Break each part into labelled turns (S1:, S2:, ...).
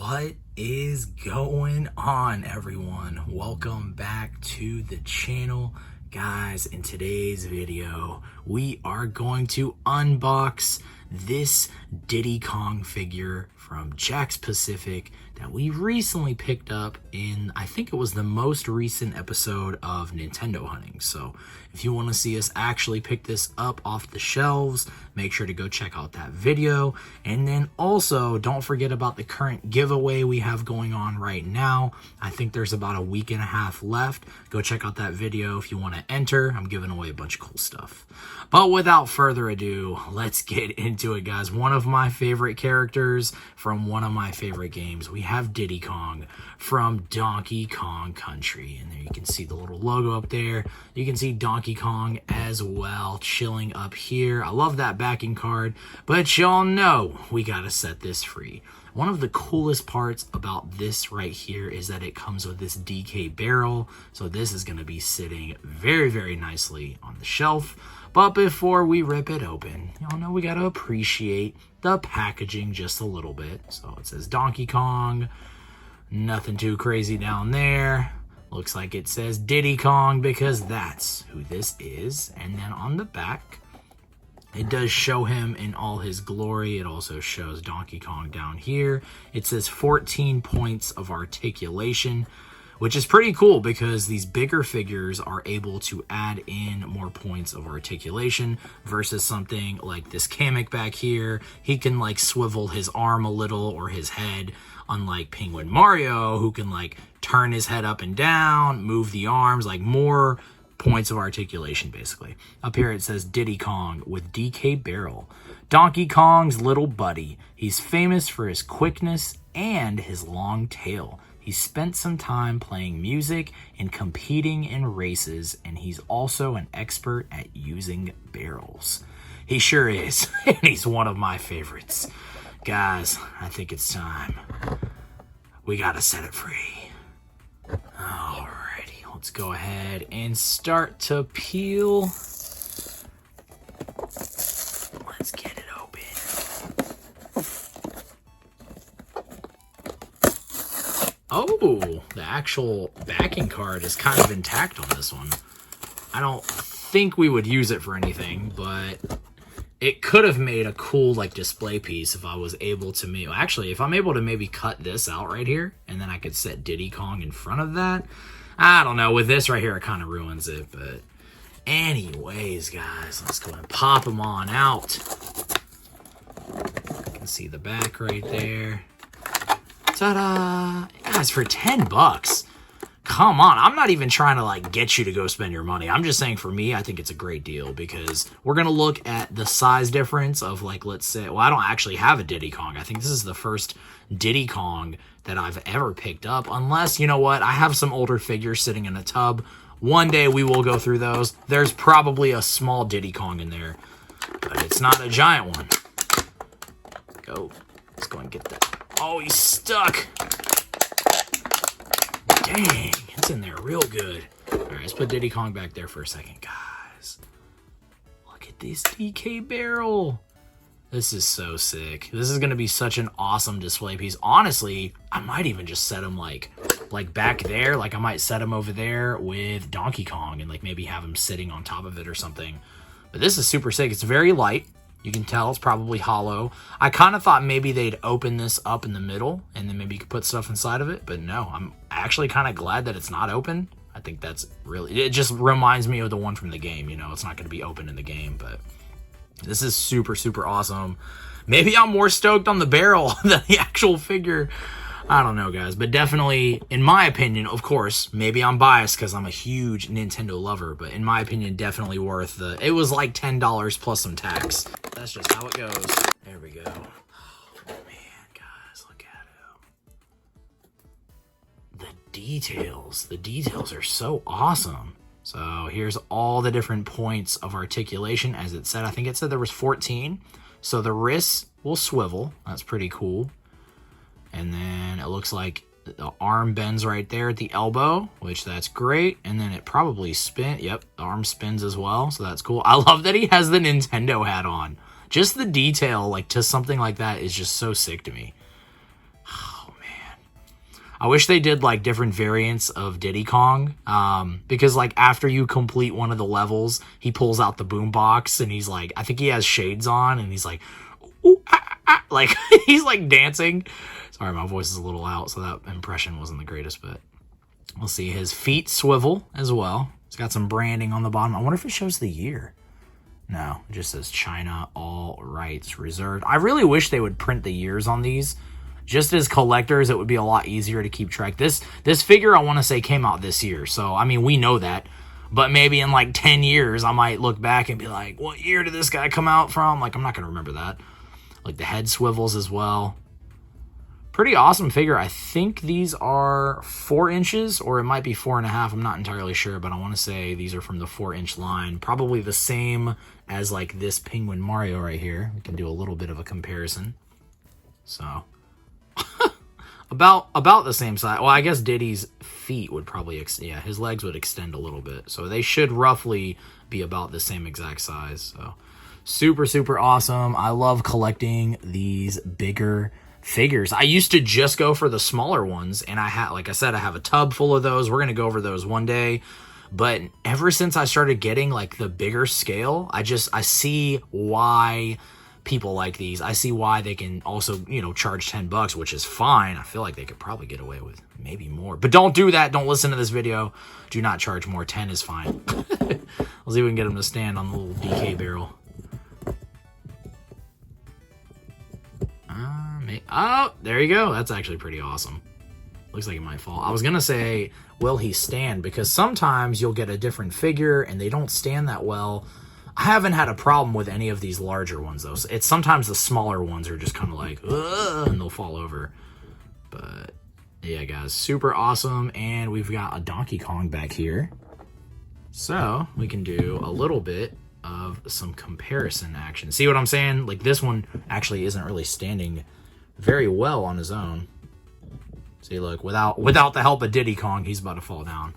S1: What is going on, everyone? Welcome back to the channel. Guys, in today's video, we are going to unbox this Diddy Kong figure from Jakks Pacific that we recently picked up in, I think it was the most recent episode of Nintendo Hunting. So if you want to see us actually pick this up off the shelves, make sure to go check out that video. And then also don't forget about the current giveaway we have going on right now. I think there's about a week and a half left. Go check out that video if you want to enter. I'm giving away a bunch of cool stuff. But without further ado, let's get into it, guys. One of my favorite characters from one of my favorite games. We have Diddy Kong from Donkey Kong Country. And there you can see the little logo up there. You can see Donkey Kong as well, chilling up here. I love that backing card, but y'all know we gotta set this free. One of the coolest parts about this right here is that it comes with this DK barrel. So this is gonna be sitting very, very nicely on the shelf. But before we rip it open, y'all know we gotta appreciate the packaging just a little bit. So it says Donkey Kong, nothing too crazy down there. Looks like it says Diddy Kong because that's who this is. And then on the back, it does show him in all his glory. It also shows Donkey Kong down here. It says 14 points of articulation, which is pretty cool because these bigger figures are able to add in more points of articulation versus something like this Kamek back here. He can like swivel his arm a little or his head, unlike Penguin Mario, who can like turn his head up and down, move the arms, like more points of articulation basically. Up here it says Diddy Kong with DK barrel. Donkey Kong's little buddy. He's famous for his quickness and his long tail. He spent some time playing music and competing in races, and he's also an expert at using barrels. He sure is, and he's one of my favorites. Guys, I think it's time. We gotta set it free. Alrighty, let's go ahead and start to peel. Let's get it open. Oh, the actual backing card is kind of intact on this one. I don't think we would use it for anything, but it could have made a cool like display piece if I was able to actually, if I'm able to maybe cut this out right here and then I could set Diddy Kong in front of that. I don't know, with this right here it kind of ruins it, but anyways, guys, let's go and pop them on out. You can see the back right there. Ta-da! Guys, for 10 bucks. Come on, I'm not even trying to like get you to go spend your money. I'm just saying for me, I think it's a great deal because we're going to look at the size difference of like, let's say, well, I don't actually have a Diddy Kong. I think this is the first Diddy Kong that I've ever picked up, unless, you know what, I have some older figures sitting in a tub. One day we will go through those. There's probably a small Diddy Kong in there, but it's not a giant one. Go. Let's go and get that. Oh, he's stuck. Dang, it's in there real good. All right, let's put Diddy Kong back there for a second. Guys, look at this DK barrel. This is so sick. This is going to be such an awesome display piece. Honestly, I might even just set him like back there. Like I might set him over there with Donkey Kong and like maybe have him sitting on top of it or something. But this is super sick. It's very light. You can tell it's probably hollow. I kind of thought maybe they'd open this up in the middle and then maybe you could put stuff inside of it. But no, I'm actually kind of glad that it's not open. I think that's really, it just reminds me of the one from the game. You know, it's not going to be open in the game, but this is super, super awesome. Maybe I'm more stoked on the barrel than the actual figure. I don't know, guys, but definitely, in my opinion, of course, maybe I'm biased because I'm a huge Nintendo lover, but in my opinion, definitely worth the, it was like $10 plus some tax. That's just how it goes. There we go. Oh, man, guys, look at him. The details are so awesome. So here's all the different points of articulation, as it said. I think it said there was 14. So the wrists will swivel. That's pretty cool. And then it looks like the arm bends right there at the elbow, which that's great. And then it probably spin. Yep, the arm spins as well. So that's cool. I love that he has the Nintendo hat on. Just the detail like to something like that is just so sick to me. Oh, man. I wish they did like different variants of Diddy Kong, because like after you complete one of the levels, he pulls out the boombox and he's like, I think he has shades on and he's like, ooh, ah, ah, like he's like dancing. Sorry, my voice is a little out, so that impression wasn't the greatest, but we'll see. His feet swivel as well. It's got some branding on the bottom. I wonder if it shows the year. No, it just says China, all rights reserved. I really wish they would print the years on these. Just as collectors, it would be a lot easier to keep track. This figure, I want to say, came out this year. So, I mean, we know that. But maybe in like 10 years, I might look back and be like, what year did this guy come out from? Like, I'm not going to remember that. Like, the head swivels as well. Pretty awesome figure. I think these are 4 inches, or it might be 4.5. I'm not entirely sure, but I want to say these are from the 4-inch line. Probably the same as like this Penguin Mario right here. We can do a little bit of a comparison. So... about the same size. Well, I guess Diddy's feet would probably, yeah, his legs would extend a little bit. So they should roughly be about the same exact size. So super, super awesome. I love collecting these bigger figures. I used to just go for the smaller ones. And I had, like I said, I have a tub full of those. We're going to go over those one day. But ever since I started getting like the bigger scale, I see why people like these. I see why they can also, you know, charge $10, which is fine. I feel like they could probably get away with maybe more, but don't do that. Don't listen to this video. Do not charge more. 10 is fine. Let's see if we can get them to stand on the little DK barrel. Oh, there you go. That's actually pretty awesome. Looks like he might fall. I was gonna say, will he stand? Because sometimes you'll get a different figure and they don't stand that well. I haven't had a problem with any of these larger ones, though. It's sometimes the smaller ones are just kind of like, ugh, and they'll fall over. But, yeah, guys, super awesome. And we've got a Donkey Kong back here. So, we can do a little bit of some comparison action. See what I'm saying? Like, this one actually isn't really standing very well on his own. See, look, without the help of Diddy Kong, he's about to fall down.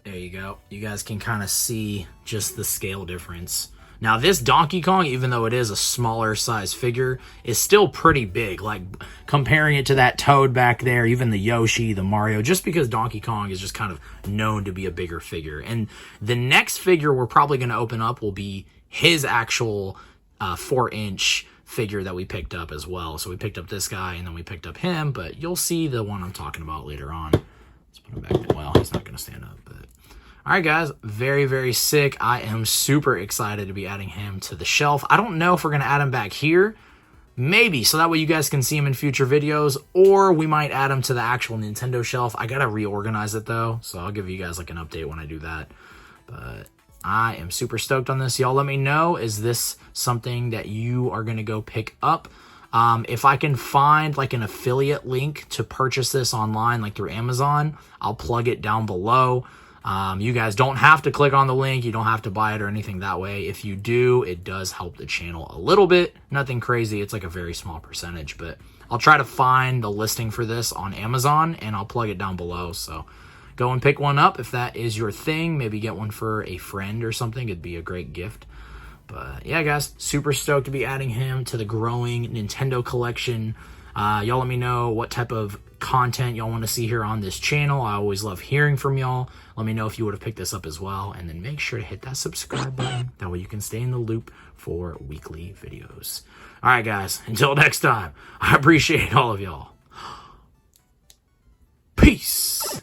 S1: There you go. You guys can kind of see just the scale difference. Now, this Donkey Kong, even though it is a smaller size figure, is still pretty big. Like, comparing it to that Toad back there, even the Yoshi, the Mario, just because Donkey Kong is just kind of known to be a bigger figure. And the next figure we're probably going to open up will be his actual 4-inch figure that we picked up as well. So we picked up this guy, and then we picked up him, but you'll see the one I'm talking about later on. Let's put him back down. Well, he's not going to stand up, but... All right, guys, very, very sick. I am super excited to be adding him to the shelf. I don't know if we're going to add him back here. Maybe, so that way you guys can see him in future videos, or we might add him to the actual Nintendo shelf. I got to reorganize it, though, so I'll give you guys like an update when I do that. But I am super stoked on this. Y'all let me know, is this something that you are going to go pick up? If I can find like an affiliate link to purchase this online, like through Amazon, I'll plug it down below. You guys don't have to click on the link. You don't have to buy it or anything that way. If you do, it does help the channel a little bit. Nothing crazy. It's like a very small percentage, but I'll try to find the listing for this on Amazon and I'll plug it down below. So go and pick one up if that is your thing. Maybe get one for a friend or something. It'd be a great gift. But yeah, guys, super stoked to be adding him to the growing Nintendo collection. Y'all let me know what type of content y'all want to see here on this channel. I always love hearing from y'all. Let me know if you would have picked this up as well. And then make sure to hit that subscribe button. That way you can stay in the loop for weekly videos. All right, guys. Until next time, I appreciate all of y'all. Peace.